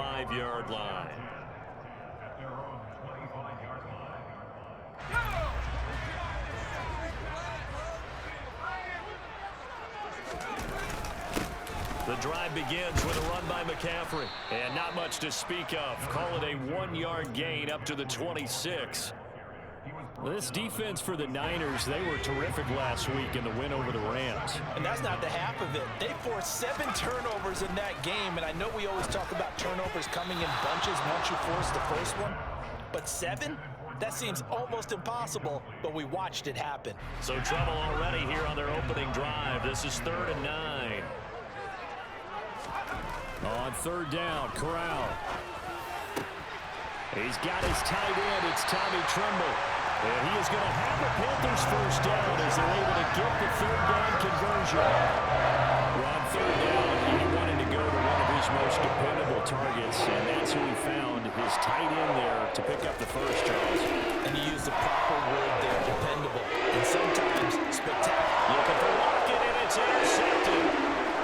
25-yard line. The drive begins with a run by McCaffrey. And not much to speak of. Call it a 1-yard gain up to the 26. This defense for the Niners, they were terrific last week in the win over the Rams. And that's not the half of it. They forced 7 turnovers in that game, and I know we always talk about turnovers coming in bunches once you force the first one, but 7? That seems almost impossible, but we watched it happen. So trouble already here on their opening drive. This is 3rd and 9. On 3rd down, Corral. He's got his tight end. It's Tommy Tremble. And he is going to have the Panthers first down as they're able to get the 3rd down conversion. On 3rd down, he wanted to go to one of his most dependable targets, and that's who he found, his tight end there, to pick up the first, Charles. And he used the proper word there, dependable, and sometimes spectacular. Looking for Lockett, and it's intercepted.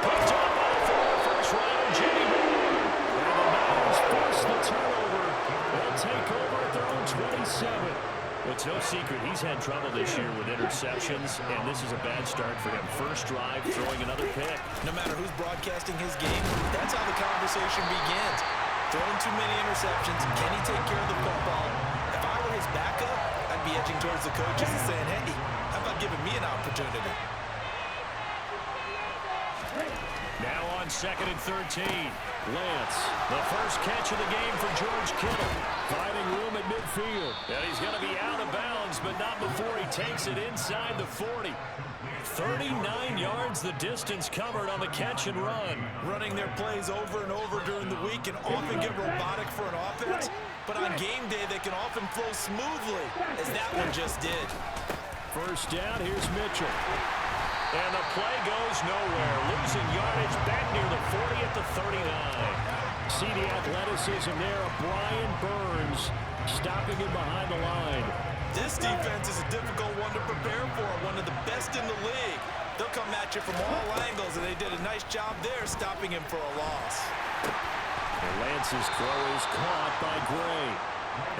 Picked up by the former first-rounder, Jimmy Moore. And the Niners force the turnover. They'll take over at their own 27. It's no secret he's had trouble this year with interceptions, and this is a bad start for him. First drive, throwing another pick. No matter who's broadcasting his game, that's how the conversation begins. Throwing too many interceptions, can he take care of the football? If I were his backup, I'd be edging towards the coaches and saying, hey, how about giving me an opportunity? Now on 2nd and 13. Lance, the first catch of the game for George Kittle. Finding room at midfield. And he's going to be out of bounds, but not before he takes it inside the 40. 39 yards the distance covered on the catch and run. Running their plays over and over during the week can often get robotic for an offense, but on game day they can often flow smoothly, as that one just did. First down, here's Mitchell. And the play goes nowhere. Losing yardage back near the 40 at the 39. See the athleticism there of Brian Burns stopping him behind the line. This defense is a difficult one to prepare for, one of the best in the league. They'll come at you from all angles, and they did a nice job there stopping him for a loss. And Lance's throw is caught by Gray.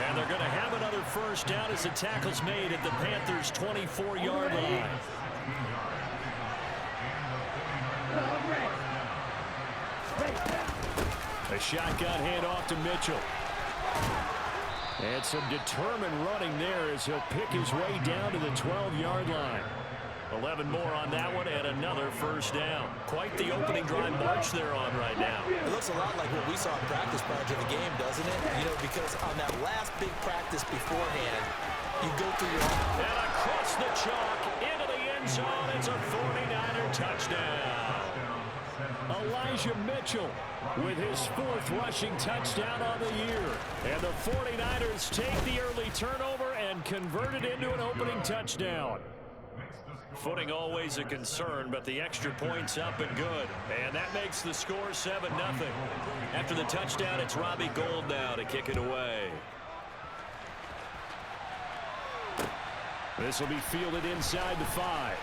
And they're going to have another first down as the tackle's made at the Panthers' 24-yard line. A shotgun handoff to Mitchell. And some determined running there as he'll pick his way down to the 12-yard line. 11 more on that one and another first down. Quite the opening drive march they're on right now. It looks a lot like what we saw in practice prior to the game, doesn't it? You know, because on that last big practice beforehand, you go through your... And across the chalk, into the end zone, it's a 49er touchdown. Elijah Mitchell with his 4th rushing touchdown on the year. And the 49ers take the early turnover and convert it into an opening touchdown. Footing always a concern, but the extra point's up and good. And that makes the score 7-0. After the touchdown, it's Robbie Gould now to kick it away. This will be fielded inside the 5.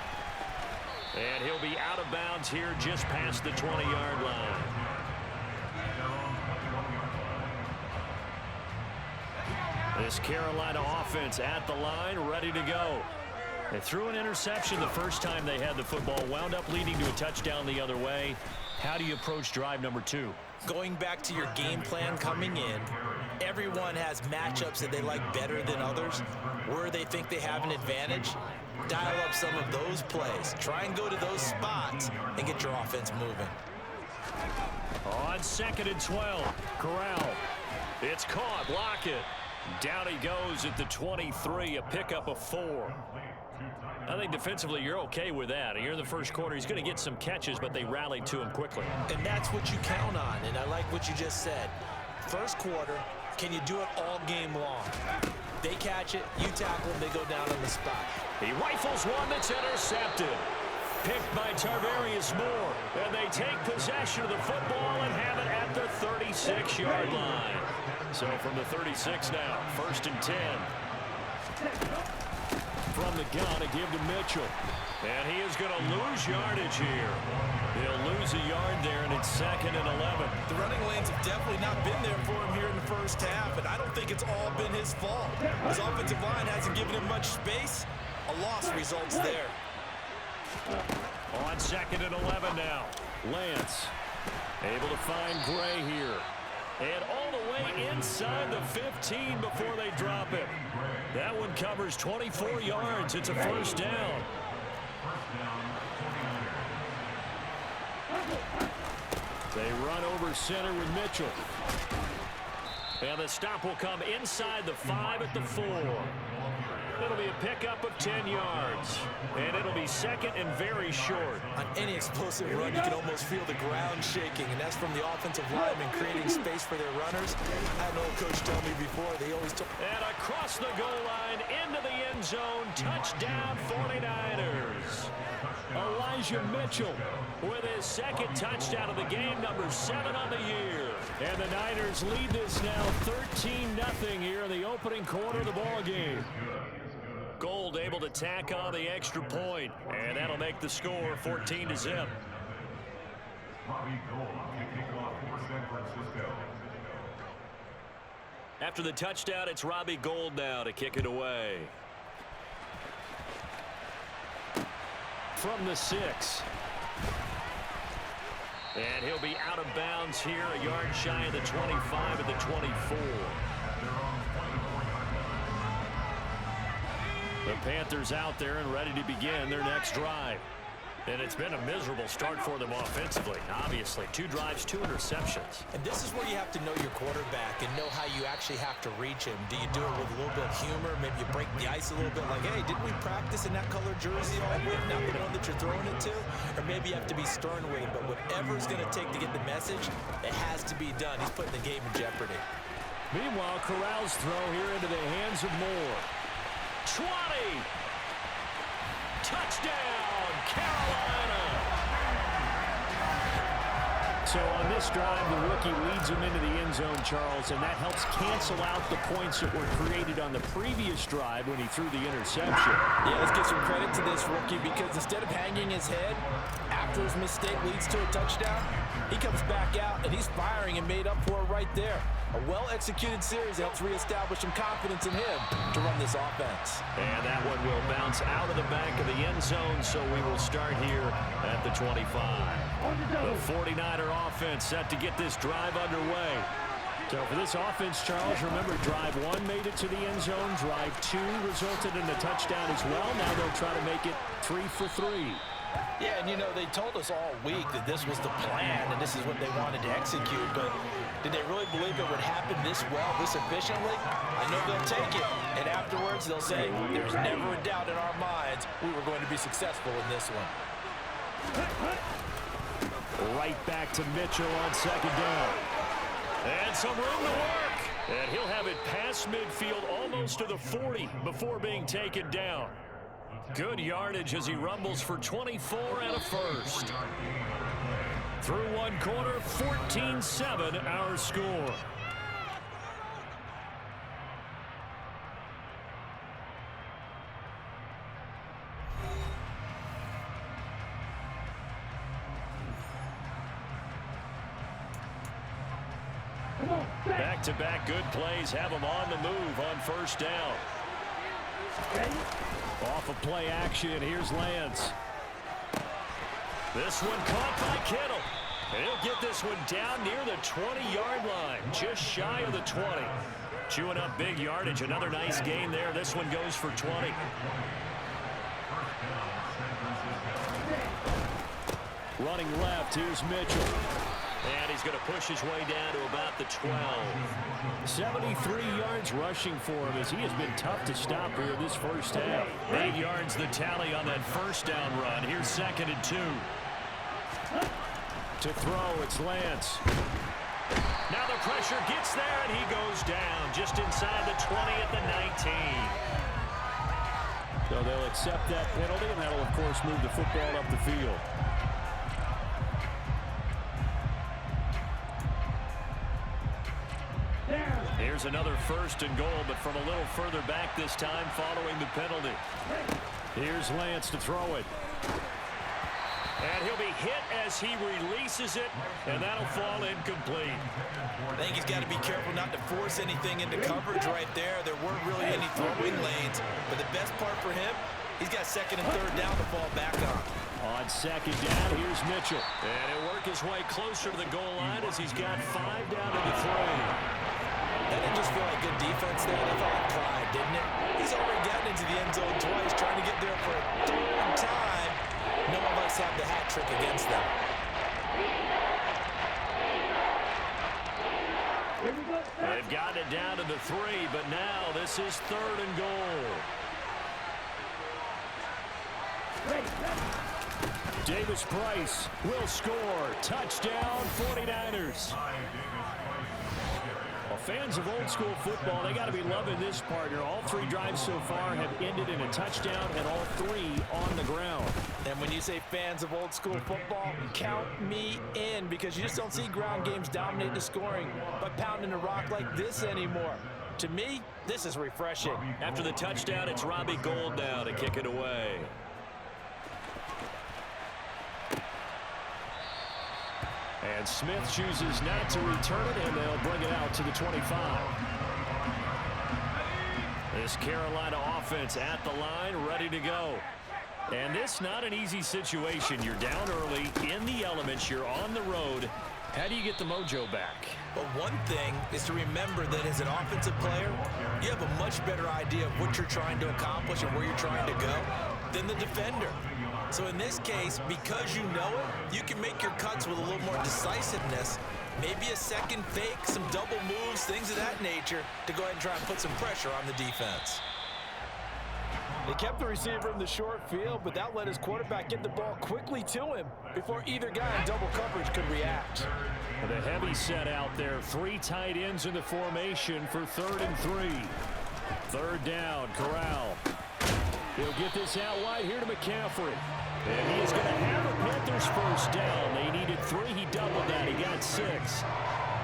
And he'll be out of bounds here just past the 20-yard line. This Carolina offense at the line, ready to go. They threw an interception the first time they had the football, wound up leading to a touchdown the other way. How do you approach drive number 2? Going back to your game plan coming in, everyone has matchups that they like better than others, where they think they have an advantage. Dial up some of those plays. Try and go to those spots and get your offense moving. On 2nd and 12, Corral. It's caught, Lockett. Down he goes at the 23, a pickup of 4. I think defensively you're okay with that. Here in the first quarter, he's going to get some catches, but they rallied to him quickly. And that's what you count on, and I like what you just said. First quarter, can you do it all game long? They catch it, you tackle them, they go down on the spot. He rifles one that's intercepted. Picked by Tarvarius Moore. And they take possession of the football and have it at the 36-yard line. So from the 36 now, 1st and 10. From the gun, a give to Mitchell. And he is going to lose yardage here. He'll lose a yard there, and it's 2nd and 11. The running lanes have definitely not been there for him here in the first half, and I don't think it's all been his fault. His offensive line hasn't given him much space. A loss results there. On 2nd and 11 now. Lance able to find Gray here. And all the way inside the 15 before they drop it. That one covers 24 yards. It's a first down. They run over center with Mitchell. And the stop will come inside the 5 at the 4. It'll be a pickup of 10 yards. And it'll be 2nd and very short. On any explosive run, you can almost feel the ground shaking, and that's from the offensive linemen creating space for their runners. I had an old coach tell me before, they always told... And across the goal line, into the end zone, touchdown 49ers. Elijah Mitchell with his 2nd touchdown of the game, number 7 on the year. And the Niners lead this now 13-0 here in the opening quarter of the ball game. Gold able to tack on the extra point, and that'll make the score 14-0. After the touchdown, it's Robbie Gould now to kick it away. From the 6. And he'll be out of bounds here, a yard shy of the 25 at the 24. The Panthers out there and ready to begin their next drive. And it's been a miserable start for them offensively. Obviously, 2 drives, 2 interceptions. And this is where you have to know your quarterback and know how you actually have to reach him. Do you do it with a little bit of humor? Maybe you break the ice a little bit like, hey, didn't we practice in that color jersey all week, not the one that you're throwing it to? Or maybe you have to be stern with it. But whatever it's going to take to get the message, it has to be done. He's putting the game in jeopardy. Meanwhile, Corral's throw here into the hands of Moore. 20! Touchdown, Carolina! So on this drive, the rookie leads him into the end zone, Charles, and that helps cancel out the points that were created on the previous drive when he threw the interception. Yeah, let's give some credit to this rookie because instead of hanging his head after his mistake leads to a touchdown, he comes back out and he's firing and made up for it right there. A well-executed series helps reestablish some confidence in him to run this offense. And that one will bounce out of the back of the end zone, so we will start here at the 25. The 49er offense set to get this drive underway. So for this offense, Charles, remember drive 1 made it to the end zone. Drive 2 resulted in a touchdown as well. Now they'll try to make it 3 for 3. Yeah, and you know, they told us all week that this was the plan and this is what they wanted to execute, but did they really believe it would happen this well, this efficiently? I know they'll take it, and afterwards they'll say, there's never a doubt in our minds we were going to be successful in this one. Right back to Mitchell on 2nd down. And some room to work. And he'll have it past midfield almost to the 40 before being taken down. Good yardage as he rumbles for 24 and a first. Through one quarter, 14-7 our score. Back-to-back good plays have him on the move on first down. Off of play action, here's Lance. This one caught by Kittle. He'll get this one down near the 20-yard line, just shy of the 20. Chewing up big yardage, another nice gain there. This one goes for 20. Running left, here's Mitchell. And he's going to push his way down to about the 12. 73 yards rushing for him as he has been tough to stop here this first half. 8 yards the tally on that first down run. Here's 2nd and 2. To throw, it's Lance. Now the pressure gets there, and he goes down just inside the 20 at the 19. So they'll accept that penalty, and that'll, of course, move the football up the field. Here's another 1st and goal, but from a little further back this time following the penalty. Here's Lance to throw it. And he'll be hit as he releases it, and that'll fall incomplete. I think he's got to be careful not to force anything into coverage right there. There weren't really any throwing lanes, but the best part for him, he's got second and third down to fall back on. On second down, here's Mitchell. And he'll work his way closer to the goal line as he's got 5 down to the 3. That didn't just feel like good defense there. That felt like pride, didn't it? He's already gotten into the end zone twice, trying to get there for a third time. No one likes to have the hat trick against them. They've gotten it down to the 3, but now this is 3rd and goal. Davis Price will score. Touchdown, 49ers. Well, fans of old school football, they got to be loving this partner. All 3 drives so far have ended in a touchdown, and all 3 on the ground. And when you say fans of old school football, count me in, because you just don't see ground games dominate the scoring by pounding the rock like this anymore. To me, this is refreshing. After the touchdown, it's Robbie Gould now to kick it away. And Smith chooses not to return it, and they'll bring it out to the 25. This Carolina offense at the line, ready to go. And this not an easy situation. You're down early, in the elements, you're on the road. How do you get the mojo back? Well, one thing is to remember that as an offensive player, you have a much better idea of what you're trying to accomplish and where you're trying to go than the defender. So in this case, because you know it, you can make your cuts with a little more decisiveness, maybe a second fake, some double moves, things of that nature, to go ahead and try and put some pressure on the defense. They kept the receiver in the short field, but that let his quarterback get the ball quickly to him before either guy in double coverage could react. The heavy set out there, 3 tight ends in the formation for 3rd and 3. 3rd down, Corral. He'll get this out wide here to McCaffrey. And he is going to have a Panthers first down. They needed 3. He doubled that. He got 6.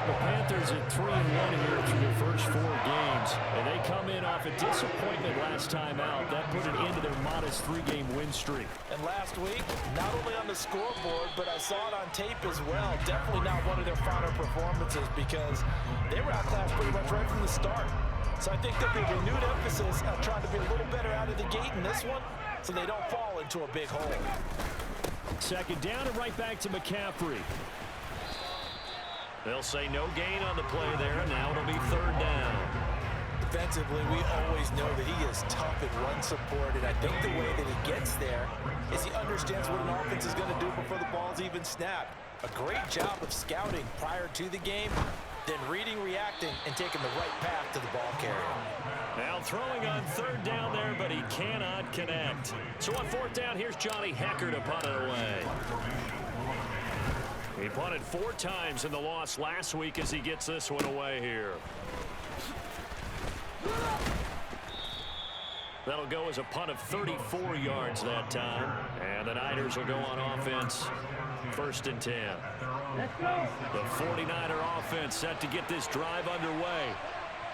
The Panthers at 3-1 here through their first 4 games. And they come in off a disappointment last time out. That put an end to their modest 3-game win streak. And last week, not only on the scoreboard, but I saw it on tape as well. Definitely not one of their finer performances, because they were outclassed pretty much right from the start. So I think there'll be a renewed emphasis on trying to be a little better out of the gate in this one, so they don't fall into a big hole. Second down and right back to McCaffrey. They'll say no gain on the play there, and now it'll be 3rd down. Defensively, we always know that he is tough and run support, and I think the way that he gets there is he understands what an offense is going to do before the ball's even snapped. A great job of scouting prior to the game, then reading, reacting, and taking the right path to the ball carrier. Now throwing on 3rd down there, but he cannot connect. So on 4th down, here's Johnny Hekker to punt it away. He punted 4 times in the loss last week as he gets this one away here. That'll go as a punt of 34 yards that time. And the Niners will go on offense, 1st and 10. The 49er offense set to get this drive underway.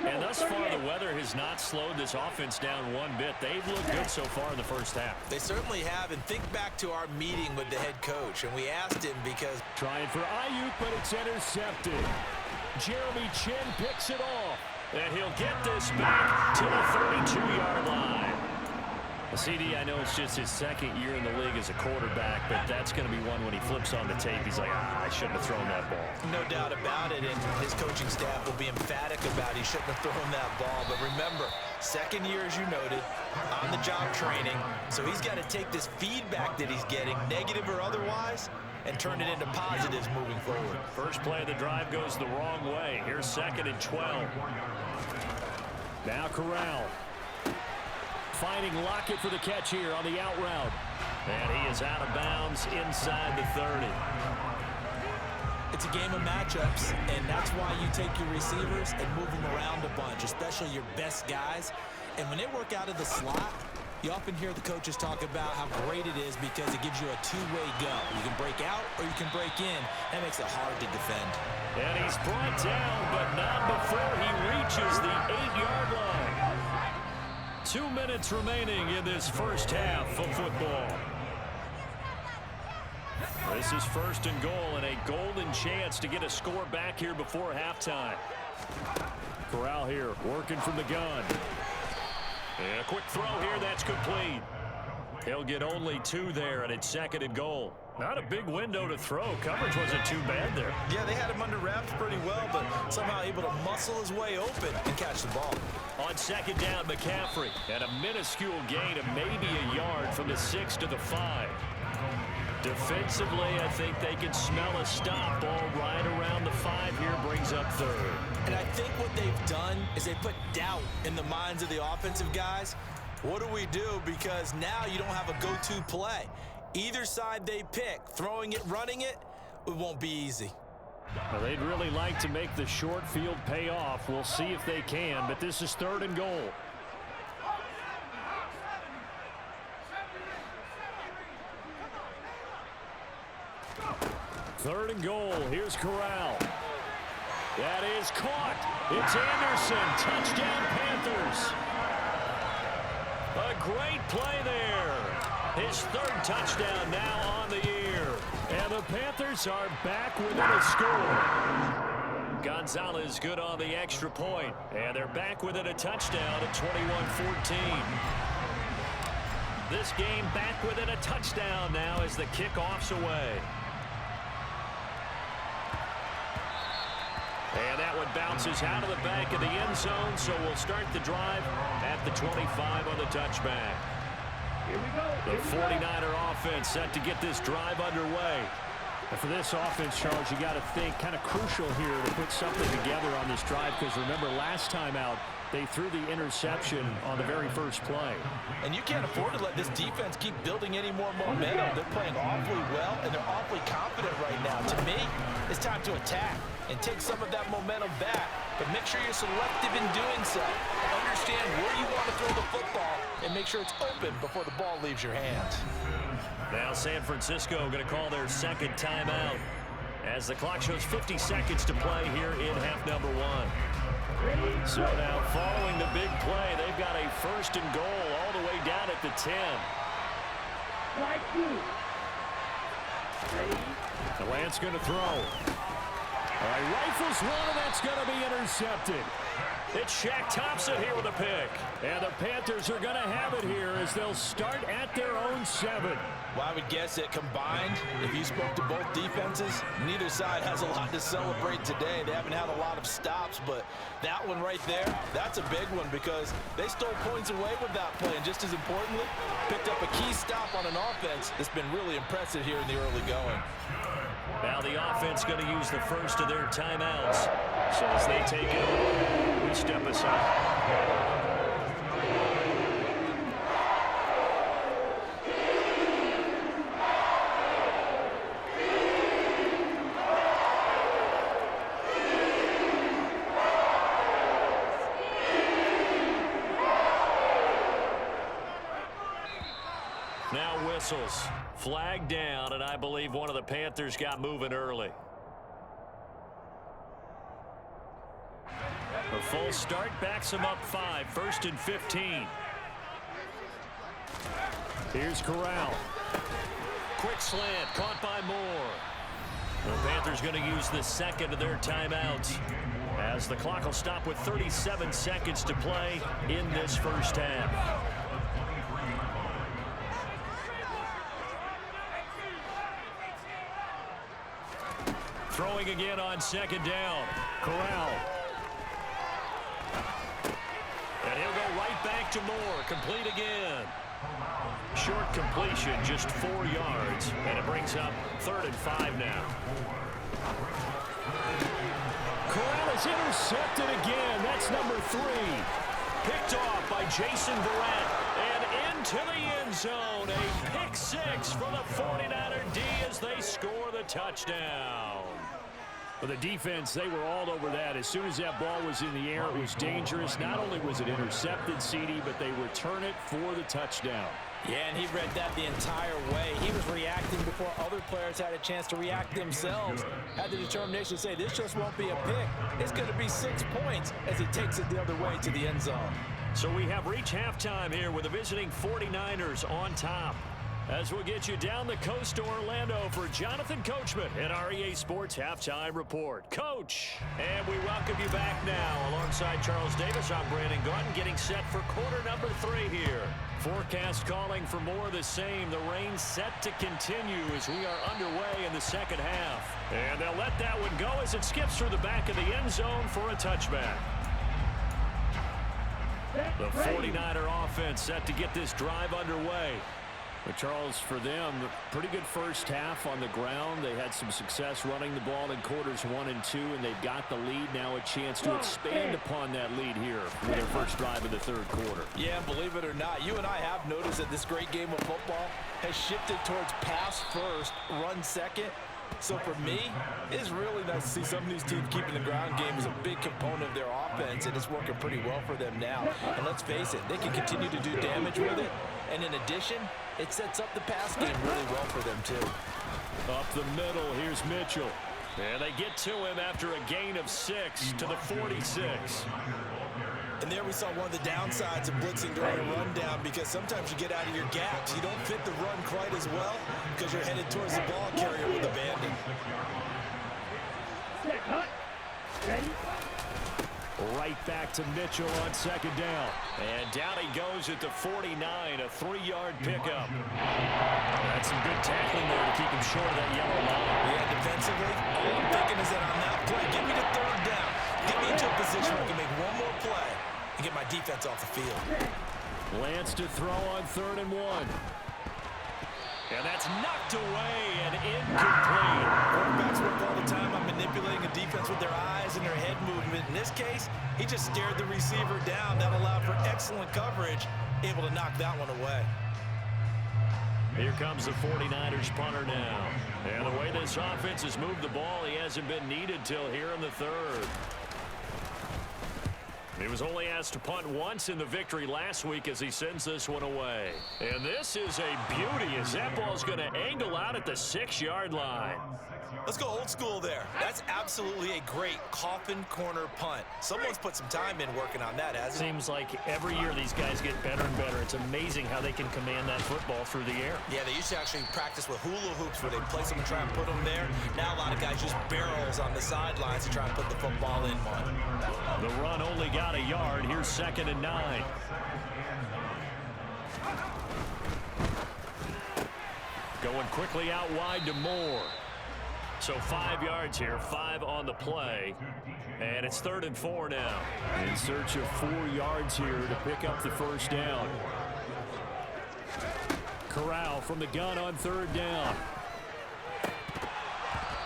And thus far, the weather has not slowed this offense down one bit. They've looked good so far in the first half. They certainly have, and think back to our meeting with the head coach, and we asked him because... Trying for Ayuk, but it's intercepted. Jeremy Chin picks it off. And he'll get this back to the 32-yard line. CD, I know it's just his 2nd year in the league as a quarterback, but that's going to be one when he flips on the tape. He's like, I shouldn't have thrown that ball. No doubt about it, and his coaching staff will be emphatic about he shouldn't have thrown that ball. But remember, 2nd year, as you noted, on-the-job training, so he's got to take this feedback that he's getting, negative or otherwise, and turn it into positives moving forward. First play of the drive goes the wrong way. Here's 2nd and 12. Now Corral. Finding Lockett for the catch here on the out route. And he is out of bounds inside the 30. It's a game of matchups, and that's why you take your receivers and move them around a bunch, especially your best guys. And when they work out of the slot, you often hear the coaches talk about how great it is because it gives you a two-way go. You can break out or you can break in. That makes it hard to defend. And he's brought down, but not before he reaches the 8-yard line. 2 minutes remaining in this first half of football. This is 1st and goal and a golden chance to get a score back here before halftime. Corral here working from the gun. And a quick throw here, that's complete. He'll get only 2 there, and it's 2nd and goal. Not a big window to throw. Coverage wasn't too bad there. Yeah, they had him under wraps pretty well, but somehow able to muscle his way open and catch the ball. On 2nd down, McCaffrey. And a minuscule gain of maybe a yard from the 6 to the 5. Defensively, I think they can smell a stop. Ball right around the 5 here, brings up 3rd. And I think what they've done is they put doubt in the minds of the offensive guys. What do we do? Because now you don't have a go-to play. Either side they pick, throwing it, running it, it won't be easy. Well, they'd really like to make the short field pay off. We'll see if they can, but this is 3rd and goal. Third and goal. Here's Corral. That is caught. It's Anderson. Touchdown, Panthers. A great play there. His 3rd touchdown now on the year. And the Panthers are back within a score. Gonzalez good on the extra point. And they're back within a touchdown at 21-14. This game back within a touchdown now as the kickoff's away. And that one bounces out of the back of the end zone, so we'll start the drive at the 25 on the touchback. The 49er offense set to get this drive underway. And for this offense, Charles, you got to think kind of crucial here to put something together on this drive, because remember last time out, they threw the interception on the very first play. And you can't afford to let this defense keep building any more momentum. They're playing awfully well, and they're awfully confident right now. To me, it's time to attack and take some of that momentum back, but make sure you're selective in doing so. Understand where you want to throw the football and make sure it's open before the ball leaves your hands. Now San Francisco going to call their 2nd timeout as the clock shows 50 seconds to play here in half number 1. So now following the big play, they've got a 1st and goal all the way down at the 10. The Lance going to throw. All right, rifles one, and that's going to be intercepted. It's Shaq Thompson here with a pick. And the Panthers are going to have it here as they'll start at their own 7. Well, I would guess that combined, if you spoke to both defenses, neither side has a lot to celebrate today. They haven't had a lot of stops, but that one right there, that's a big one because they stole points away with that play. And just as importantly, picked up a key stop on an offense that's been really impressive here in the early going. Now the offense going to use the first of their timeouts. So as they take it, we step aside. Now whistles. Flag down, and I believe one of the Panthers got moving early. A false start backs them up 5. 1st and 15. Here's Corral. Quick slant, caught by Moore. The Panthers going to use the 2nd of their timeouts as the clock will stop with 37 seconds to play in this first half. Throwing again on 2nd down. Corral. And he'll go right back to Moore. Complete again. Short completion, just 4 yards. And it brings up 3rd and 5 now. Corral is intercepted again. That's number 3. Picked off by Jason Verrett. And into the end zone. A pick 6 for the 49er D as they score the touchdown. For the defense, they were all over that. As soon as that ball was in the air, it was dangerous. Not only was it intercepted, CD, but they return it for the touchdown. Yeah, and he read that the entire way. He was reacting before other players had a chance to react themselves. Had the determination to say, this just won't be a pick. It's going to be 6 points as he takes it the other way to the end zone. So we have reached halftime here with the visiting 49ers on top. As we'll get you down the coast to Orlando for Jonathan Coachman at our EA Sports Halftime Report. Coach, and we welcome you back now. Alongside Charles Davis, I'm Brandon Gaudin, getting set for quarter number 3 here. Forecast calling for more of the same. The rain set to continue as we are underway in the second half. And they'll let that one go as it skips through the back of the end zone for a touchback. The 49er offense set to get this drive underway. But Charles, for them, pretty good first half on the ground. They had some success running the ball in quarters 1 and 2, and they've got the lead. Now a chance to expand upon that lead here with their first drive of the third quarter. Yeah, believe it or not, you and I have noticed that this great game of football has shifted towards pass first, run second. So for me, it's really nice to see some of these teams keeping the ground game as a big component of their offense, and it's working pretty well for them now. And let's face it, they can continue to do damage with it. And in addition, it sets up the pass game really well for them, too. Up the middle, here's Mitchell. And they get to him after a gain of 6 to the 46. And there we saw one of the downsides of blitzing during a rundown, because sometimes you get out of your gaps. You don't fit the run quite as well because you're headed towards the ball carrier with abandon. Right back to Mitchell on second down. And down he goes at the 49, a 3-yard pickup. That's some good tackling there to keep him short of that yellow line. Yeah, defensively, all I'm thinking is that on that play, get me to third down. Get me into a position where I can make one more play and get my defense off the field. Lance to throw on 3rd and 1. And that's knocked away and incomplete. Quarterbacks work all the time on manipulating a defense with their eyes and their head movement. In this case, he just stared the receiver down. That allowed for excellent coverage, able to knock that one away. Here comes the 49ers punter now. And the way this offense has moved the ball, he hasn't been needed till here in the third. He was only asked to punt once in the victory last week as he sends this one away. And this is a beauty as that ball's going to angle out at the 6-yard line. Let's go old school there. That's absolutely a great coffin corner punt. Someone's put some time in working on that, hasn't it? Seems like every year these guys get better and better. It's amazing how they can command that football through the air. Yeah, they used to actually practice with hula hoops where they place them and try and put them there. Now a lot of guys use barrels on the sidelines to try and put the football in one. The run only got a yard. Here's 2nd and 9. Going quickly out wide to Moore. So 5 yards here, 5 on the play. And it's 3rd and 4 now. In search of 4 yards here to pick up the first down. Corral from the gun on 3rd down.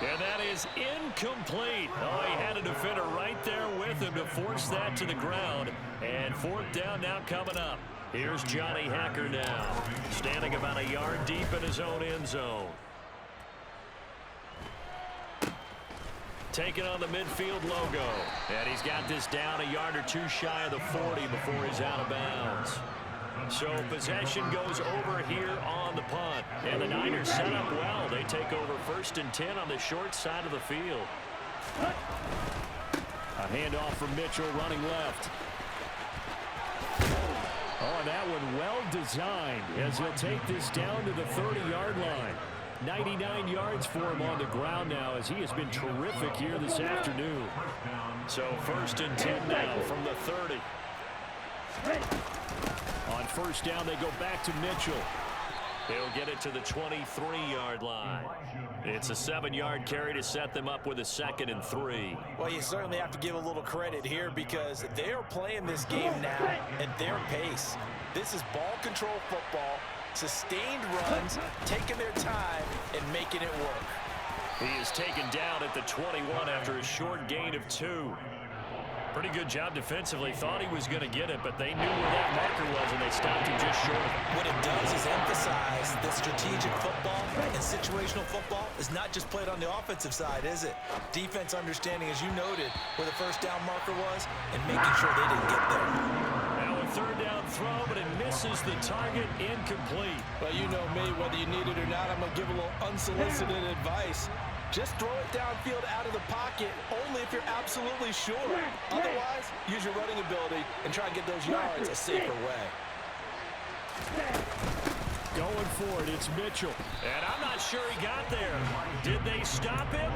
And that is incomplete. Oh, he had a defender right there with him to force that to the ground. And 4th down now coming up. Here's Johnny Hacker now, standing about a yard deep in his own end zone. Taking on the midfield logo. And he's got this down a yard or 2 shy of the 40 before he's out of bounds. So possession goes over here on the punt. And the Niners set up well. They take over 1st and 10 on the short side of the field. A handoff from Mitchell running left. Oh, and that one well designed as he'll take this down to the 30-yard line. 99 yards for him on the ground now as he has been terrific here this afternoon. So 1st and 10 now from the 30. On 1st down, they go back to Mitchell. He'll get it to the 23-yard line. It's a 7-yard carry to set them up with a 2nd and 3. Well, you certainly have to give a little credit here because they are playing this game now at their pace. This is ball control football, sustained runs, taking their time, and making it work. He is taken down at the 21 after a short gain of 2. Pretty good job defensively. Thought he was going to get it, but they knew where that marker was, and they stopped him just short of it. What it does is emphasize that strategic football and situational football is not just played on the offensive side, is it? Defense understanding, as you noted, where the 1st down marker was and making sure they didn't get there. Now a 3rd down throw, but it misses the target, incomplete. Well, you know me, whether you need it or not, I'm going to give a little unsolicited advice. Just throw it downfield out of the pocket only if you're absolutely sure. Otherwise, use your running ability and try and get those yards a safer way. Going for it, it's Mitchell. And I'm not sure he got there. Did they stop him?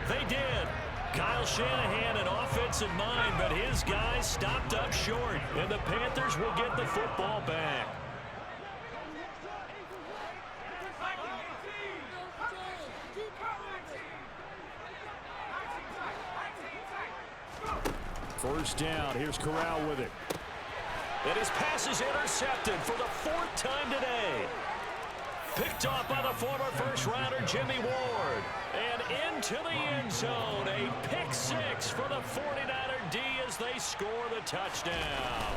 They did. Kyle Shanahan an offensive mind, but his guys stopped up short. And the Panthers will get the football back. First down, here's Corral with it. And his pass is intercepted for the 4th time today. Picked off by the former first-rounder Jimmy Ward. And into the end zone, a pick-6 for the 49er D as they score the touchdown.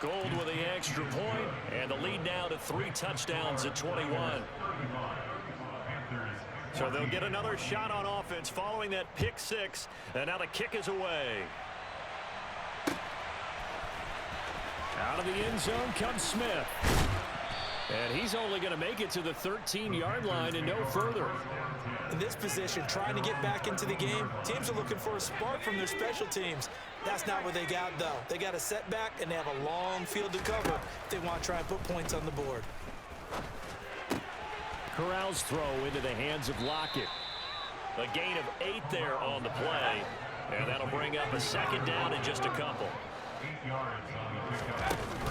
Gold with the extra point, and the lead now to 3 touchdowns at 21. So they'll get another shot on offense following that pick-6, and now the kick is away. Out of the end zone comes Smith. And he's only going to make it to the 13-yard line and no further. In this position, trying to get back into the game, teams are looking for a spark from their special teams. That's not what they got, though. They got a setback, and they have a long field to cover if they want to try and put points on the board. Corral's throw into the hands of Lockett. A gain of 8 there on the play. And that'll bring up a 2nd down in just a couple.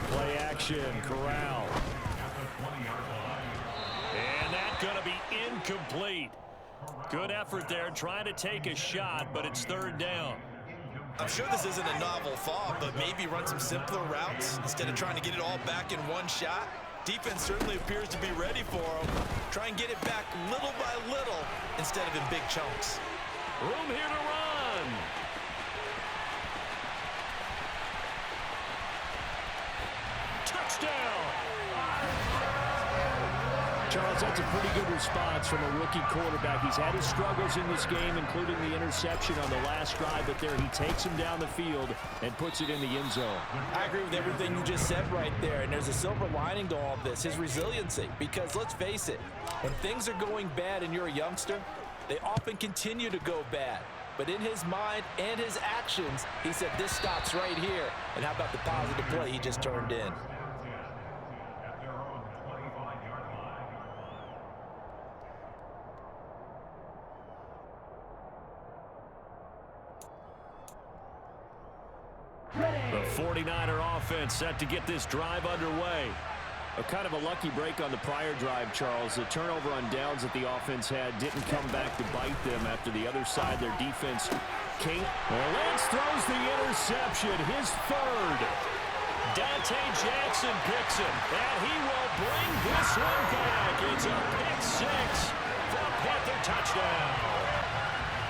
Play action, Corral. And that's going to be incomplete. Good effort there trying to take a shot, but it's 3rd down. I'm sure this isn't a novel thought, but maybe run some simpler routes instead of trying to get it all back in one shot. Defense certainly appears to be ready for him. Try and get it back little by little instead of in big chunks. Room here to run. Touchdown. Charles, that's a pretty good response from a rookie quarterback. He's had his struggles in this game, including the interception on the last drive, but there he takes him down the field and puts it in the end zone. I agree with everything you just said right there, and there's a silver lining to all of this, his resiliency. Because let's face it, when things are going bad and you're a youngster, they often continue to go bad. But in his mind and his actions, he said this stops right here. And how about the positive play he just turned in? The 49er offense set to get this drive underway. A kind of a lucky break on the prior drive, Charles. The turnover on downs that the offense had didn't come back to bite them after the other side. Their defense came. Well, Lance throws the interception, his 3rd. Dante Jackson picks him, and he will bring this one back. It's a pick-6 for a Panther touchdown.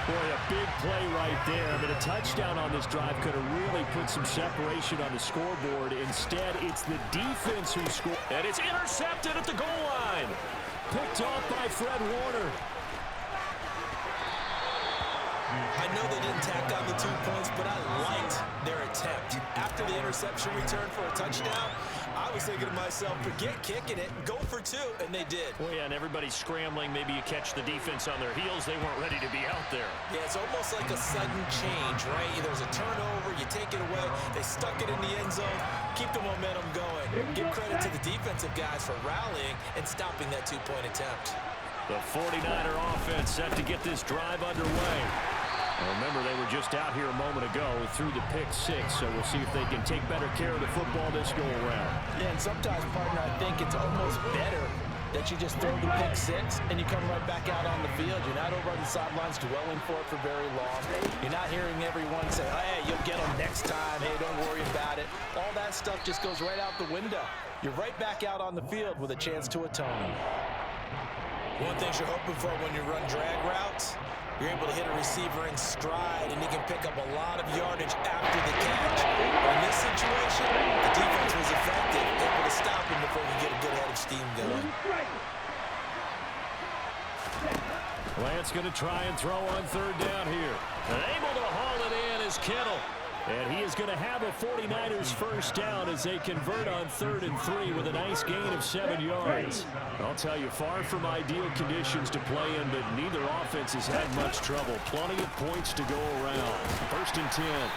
Boy, a big play right there. I mean, a touchdown on this drive could have really put some separation on the scoreboard. Instead, it's the defense who scored. And it's intercepted at the goal line. Picked off by Fred Warner. I know they didn't tack on the 2 points, but I liked their attempt. After the interception return for a touchdown, I was thinking to myself, forget kicking it, go for 2, and they did. Well, yeah, and everybody's scrambling. Maybe you catch the defense on their heels. They weren't ready to be out there. Yeah, it's almost like a sudden change, right? There's a turnover, you take it away, they stuck it in the end zone, keep the momentum going. Give credit to the defensive guys for rallying and stopping that 2-point attempt. The 49er offense set to get this drive underway. Remember, they were just out here a moment ago through the pick-6, so we'll see if they can take better care of the football this go-around. Yeah, and sometimes, partner, I think it's almost better that you just throw the pick-6 and you come right back out on the field. You're not over on the sidelines dwelling for it for very long. You're not hearing everyone say, hey, you'll get them next time. Hey, don't worry about it. All that stuff just goes right out the window. You're right back out on the field with a chance to atone. One thing you're hoping for when you run drag routes, you're able to hit a receiver in stride, and he can pick up a lot of yardage after the catch. But in this situation, the defense was effective, able to stop him before he could get a good head of steam going. Lance going to try and throw on 3rd down here. And able to haul it in is Kittle. And he is going to have a 49ers first down as they convert on 3rd and 3 with a nice gain of 7 yards. I'll tell you, far from ideal conditions to play in, but neither offense has had much trouble. Plenty of points to go around. 1st and 10.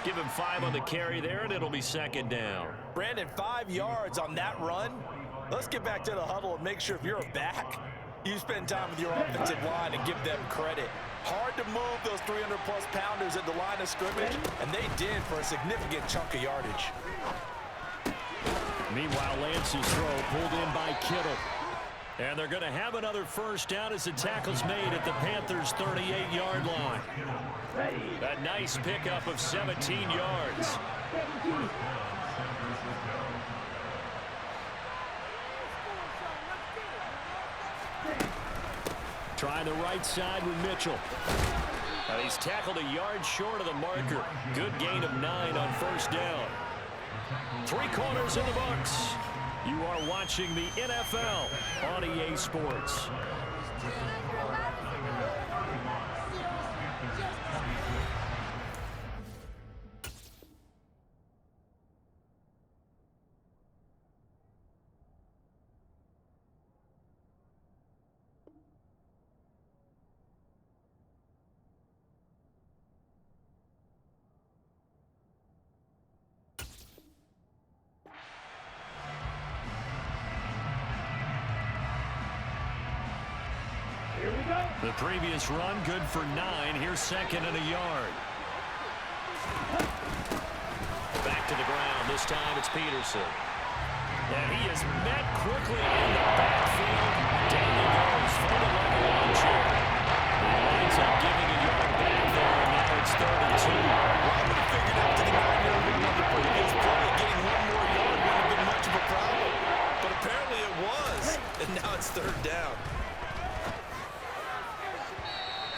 Give him 5 on the carry there, and it'll be second down. Brandon, 5 yards on that run. Let's get back to the huddle and make sure if you're a back, you spend time with your offensive line and give them credit. Hard to move those 300-plus pounders at the line of scrimmage, and they did for a significant chunk of yardage. Meanwhile, Lance's throw pulled in by Kittle. And they're going to have another first down as the tackle's made at the Panthers' 38-yard line. A nice pickup of 17 yards. Trying the right side with Mitchell. And he's tackled a yard short of the marker. Good gain of 9 on first down. 3 quarters in the books. You are watching the NFL on EA Sports. The previous run good for 9. Here's second and a yard. Back to the ground. This time it's Peterson. And he is met quickly in the backfield. Down he goes for the lawn chair. He winds up giving a yard back there, and now it's 32. Robert figured out to the 9-yard line on the previous play. Getting 1 more yard wouldn't have been much of a problem. But apparently it was. And now it's third down.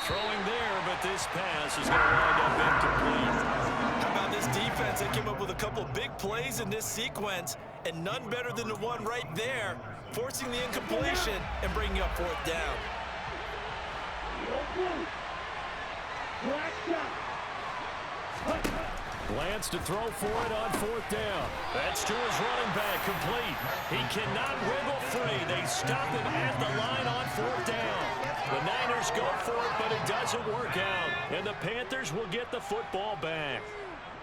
Throwing there, but this pass is going to wind up incomplete. How about this defense? They came up with a couple of big plays in this sequence, and none better than the one right there, forcing the incompletion and bringing up fourth down. Lance to throw for it on fourth down. That's to his running back, complete. He cannot wiggle free. They stop him at the line on fourth down. The Niners go for it, but it doesn't work out. And the Panthers will get the football back.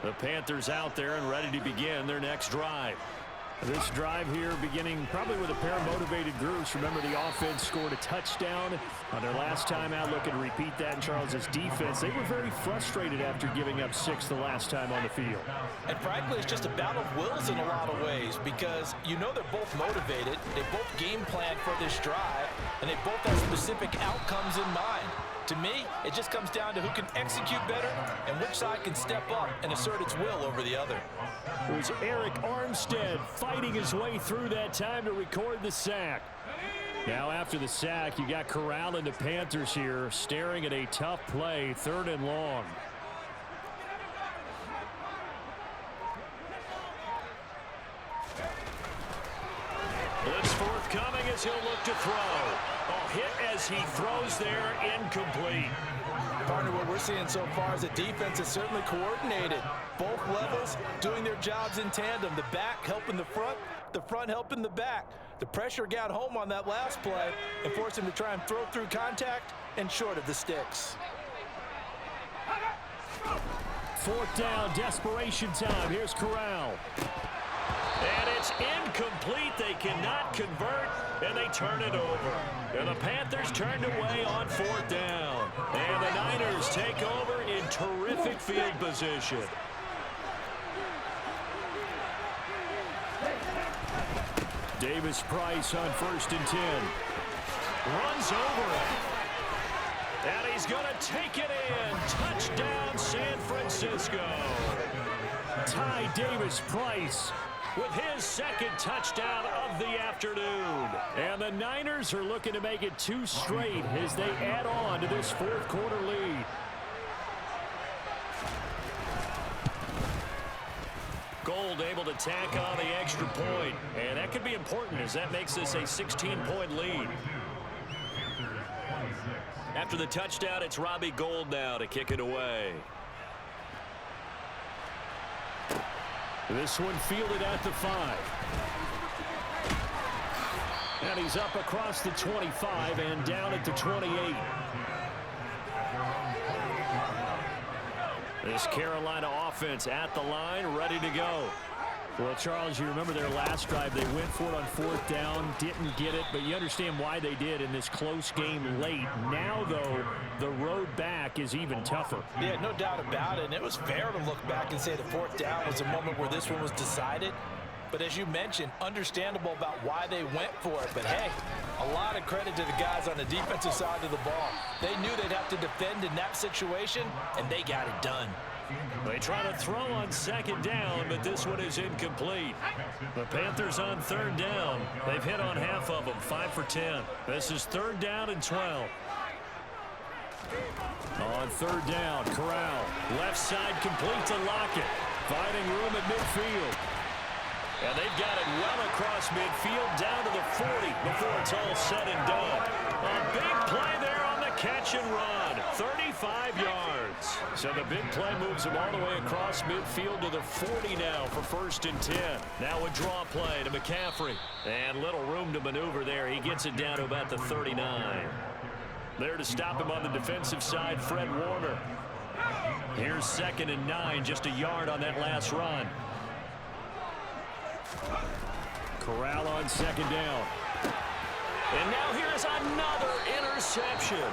The Panthers out there and ready to begin their next drive. This drive here beginning probably with a pair of motivated groups. Remember, the offense scored a touchdown on their last time out. Looking to repeat that in Charles' defense. They were very frustrated after giving up 6 the last time on the field. And frankly, it's just a battle of wills in a lot of ways, because you know they're both motivated. They both game plan for this drive, and they both have specific outcomes in mind. To me, it just comes down to who can execute better and which side can step up and assert its will over the other. It was Eric Armstead fighting his way through that time to record the sack. Now after the sack, you got Corral and the Panthers here staring at a tough play, 3rd and long. It's forthcoming as he'll look to throw. A hit as he throws there, incomplete. Partner, what we're seeing so far is the defense is certainly coordinated. Both levels doing their jobs in tandem. The back helping the front helping the back. The pressure got home on that last play and forced him to try and throw through contact and short of the sticks. 4th down, desperation time. Here's Corral. And it's incomplete. They cannot convert, and they turn it over. And the Panthers turned away on 4th down. And the Niners take over in terrific field position. Davis Price on 1st and 10. Runs over it. And he's going to take it in. Touchdown, San Francisco. Ty Davis Price with his 2nd touchdown of the afternoon. And the Niners are looking to make it 2 straight as they add on to this 4th quarter lead. Gold able to tack on the extra point. And that could be important as that makes this a 16-point lead. After the touchdown, it's Robbie Gould now to kick it away. This one fielded at the 5. And he's up across the 25 and down at the 28. This Carolina offense at the line, ready to go. Well, Charles, you remember their last drive. They went for it on 4th down, didn't get it, but you understand why they did in this close game late. Now, though, the road back is even tougher. Yeah, no doubt about it. And it was fair to look back and say the 4th down was a moment where this one was decided. But as you mentioned, understandable about why they went for it. But, hey, a lot of credit to the guys on the defensive side of the ball. They knew they'd have to defend in that situation, and they got it done. They try to throw on 2nd down, but this one is incomplete. The Panthers on 3rd down. They've hit on half of them, 5 for 10. This is 3rd down and 12. On 3rd down, Corral. Left side complete to Lockett. Finding room at midfield. And they've got it well across midfield down to the 40 before it's all said and done. A big play there on the catch and run. 35 yards. So the big play moves them all the way across midfield to the 40 now for 1st and 10. Now a draw play to McCaffrey. And little room to maneuver there. He gets it down to about the 39. There to stop him on the defensive side, Fred Warner. Here's 2nd and 9, just a yard on that last run. Corral on 2nd down. And now here's another interception.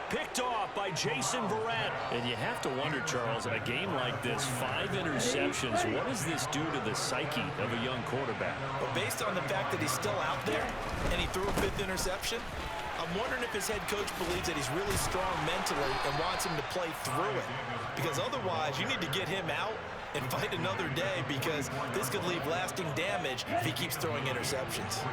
Picked off by Jason Verrett. And you have to wonder, Charles, a game like this, 5 interceptions, what does this do to the psyche of a young quarterback? But based on the fact that he's still out there and he threw a 5th interception, I'm wondering if his head coach believes that he's really strong mentally and wants him to play through it. Because otherwise, you need to get him out and fight another day, because this could leave lasting damage if he keeps throwing interceptions.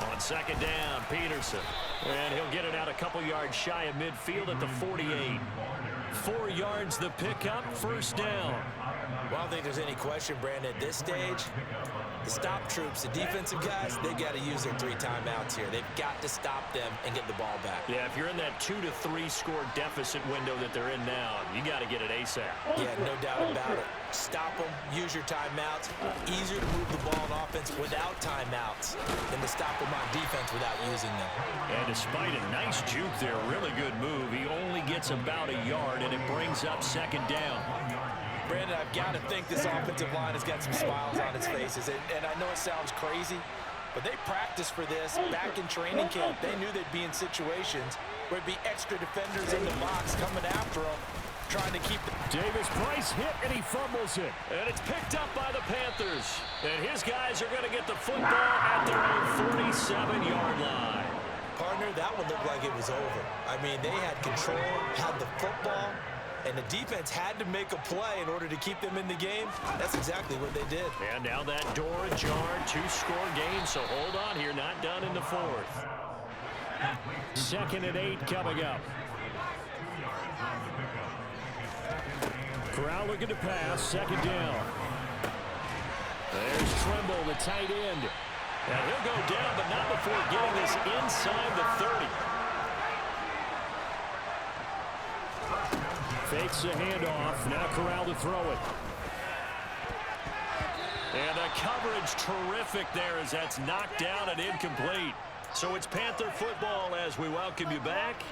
On 2nd down, Peterson. And he'll get it out a couple yards shy of midfield at the 48. 4 yards the pickup, 1st down. Well, I don't think there's any question, Brandon, at this stage, the stop troops, the defensive guys, they got to use their 3 timeouts here. They've got to stop them and get the ball back. Yeah, if you're in that 2 to 3 score deficit window that they're in now, you got to get it ASAP. Yeah, no doubt about it. Stop them, use your timeouts. Easier to move the ball on offense without timeouts than to stop them on defense without using them. And despite a nice juke there, really good move, he only gets about a yard, and it brings up 2nd down. Brandon, I've got to think this offensive line has got some smiles on its faces. And I know it sounds crazy, but they practiced for this back in training camp. They knew they'd be in situations where it'd be extra defenders in the box coming after them, trying to keep them. Davis Price hit, and he fumbles it. And it's picked up by the Panthers. And his guys are going to get the football at their own 47-yard line. Partner, that one looked like it was over. I mean, they had control, had the football, and the defense had to make a play in order to keep them in the game. That's exactly what they did. And now that door ajar, 2-score game, so hold on here, not done in the 4th. 2nd and 8 coming up. Corral looking to pass, 2nd down. There's Tremble, the tight end. And he'll go down, but not before getting this inside the 30. Fakes the handoff. Now Corral to throw it. And the coverage terrific there as that's knocked down and incomplete. So it's Panther football as we welcome you back.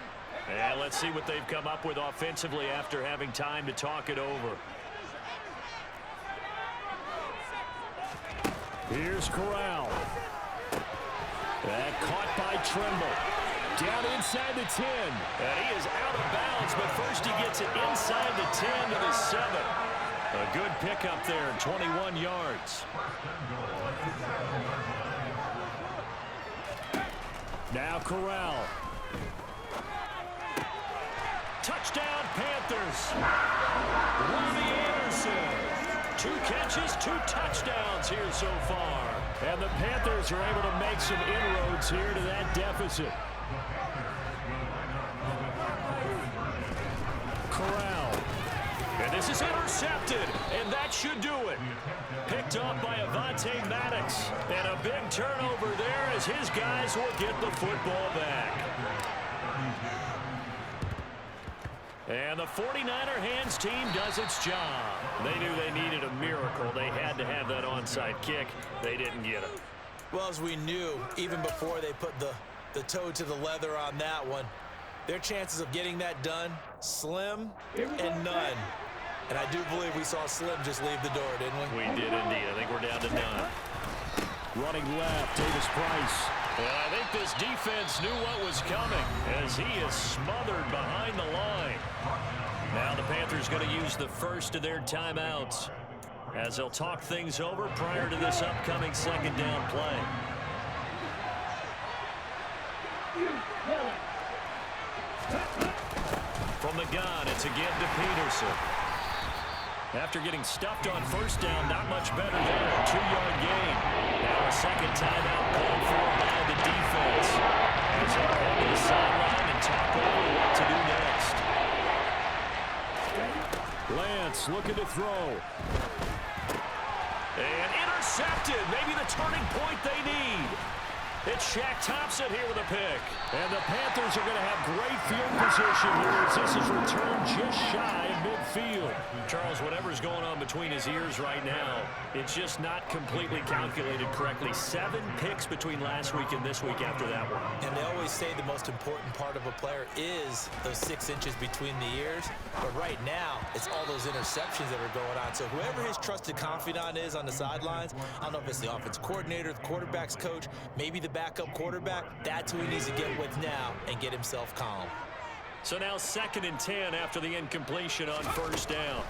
And let's see what they've come up with offensively after having time to talk it over. Here's Corral. And caught by Tremble. Down inside the 10. And he is out of bounds, but first he gets it inside the 10 to the 7. A good pickup there, 21 yards. Now Corral. Touchdown, Panthers. Robbie Anderson. 2 catches, 2 touchdowns here so far. And the Panthers are able to make some inroads here to that deficit. Corral. And this is intercepted, and that should do it. Picked up by Avonte Maddox. And a big turnover there as his guys will get the football back. And the 49er hands team does its job. They knew they needed a miracle. They had to have that onside kick. They didn't get it. Well, as we knew, even before they put the toe to the leather on that one, Their chances of getting that done, slim and none. And I do believe we saw Slim just leave the door, didn't we? We did indeed. I think we're down to none. Running left, Davis Price. And I think this defense knew what was coming as he is smothered behind the line. Now the Panthers going to use the first of their timeouts as they'll talk things over prior to this upcoming second down play. From the gun, it's again to Peterson. After getting stuffed on first down, not much better there. 2-yard gain. Now a second timeout called for by the defense. As they head to the sideline and talk over what to do next. Lance looking to throw. And intercepted. Maybe the turning point they need. It's Shaq Thompson here with a pick. And the Panthers are going to have great field position here as this is returned just shy of midfield. Charles, whatever's going on between his ears right now, it's just not completely calculated correctly. 7 picks between last week and this week after that one. And they always say the most important part of a player is those 6 inches between the ears. But right now, it's all those interceptions that are going on. So whoever his trusted confidant is on the sidelines, I don't know if it's the offense coordinator, the quarterback's coach, maybe the backup quarterback, that's who he needs to get with now and get himself calm. So now 2nd and 10 after the incompletion on first down.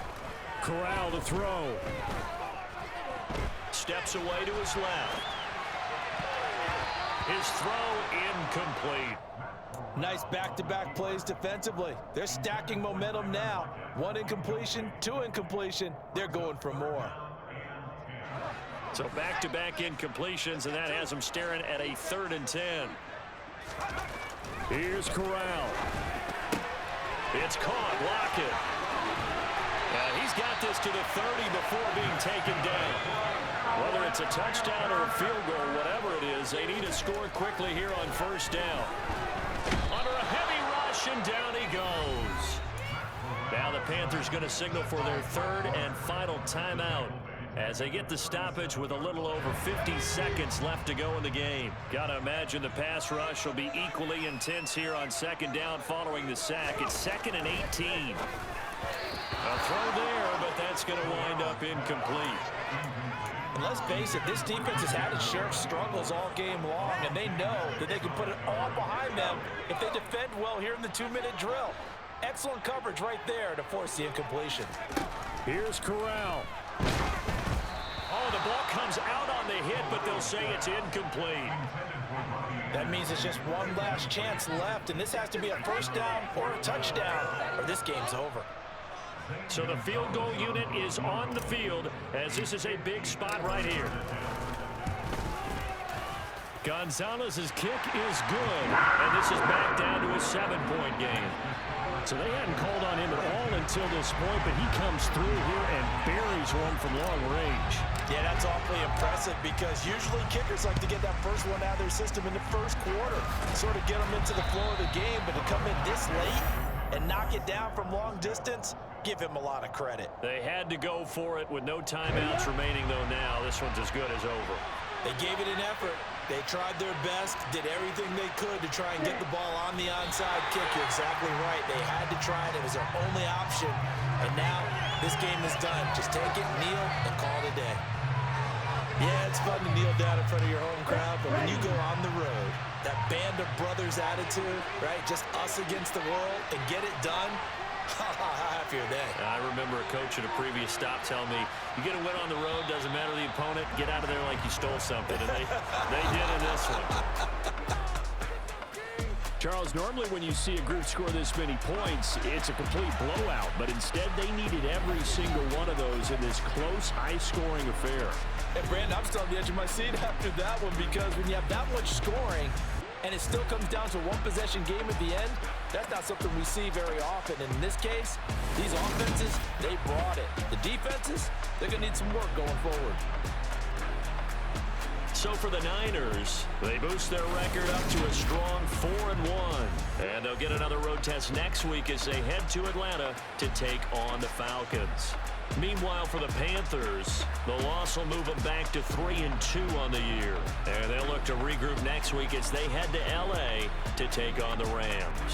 Corral to throw. Steps away to his left. His throw incomplete. Nice back-to-back plays defensively. They're stacking momentum now. 1 incompletion, 2 incompletion. They're going for more. So back-to-back incompletions, and that has him staring at a 3rd and 10. Here's Corral. It's caught. Lockett. He's got this to the 30 before being taken down. Whether it's a touchdown or a field goal, whatever it is, they need to score quickly here on first down. Under a heavy rush, and down he goes. Now the Panthers going to signal for their 3rd and final timeout as they get the stoppage with a little over 50 seconds left to go in the game. Got to imagine the pass rush will be equally intense here on 2nd down following the sack. It's 2nd and 18. A throw there, but that's going to wind up incomplete. And let's face it, this defense has had its share of struggles all game long, and they know that they can put it all behind them if they defend well here in the 2-minute drill. Excellent coverage right there to force the incompletion. Here's Corral. Oh, the ball comes out on the hit, but they'll say it's incomplete. That means it's just one last chance left, and this has to be a first down or a touchdown, or this game's over. So the field goal unit is on the field as this is a big spot right here. Gonzalez's kick is good, and this is back down to a 7-point game. So they hadn't called on him at all until this point, but he comes through here and buries one from long range. Yeah, that's awfully impressive because usually kickers like to get that first one out of their system in the first quarter, sort of get them into the flow of the game, but to come in this late and knock it down from long distance, give him a lot of credit. They had to go for it with no timeouts remaining, though now this one's as good as over. They gave it an effort. They tried their best, did everything they could to try and get the ball on the onside kick. You're exactly right. They had to try it. It was their only option. And now this game is done. Just take it, kneel, and call it a day. Yeah, it's fun to kneel down in front of your home crowd, but when you go on the road, that band of brothers attitude, right, just us against the world, and get it done, how happy are they? I remember a coach at a previous stop telling me, you get a win on the road, doesn't matter the opponent, get out of there like you stole something. And they did in this one. Charles, normally when you see a group score this many points, it's a complete blowout. But instead, they needed every single one of those in this close, high-scoring affair. And Brandon, I'm still on the edge of my seat after that one because when you have that much scoring and it still comes down to a one-possession game at the end, that's not something we see very often. And in this case, these offenses, they brought it. The defenses, they're going to need some work going forward. So for the Niners, they boost their record up to a strong 4-1. And they'll get another road test next week as they head to Atlanta to take on the Falcons. Meanwhile, for the Panthers, the loss will move them back to 3-2 on the year. And they'll look to regroup next week as they head to L.A. to take on the Rams.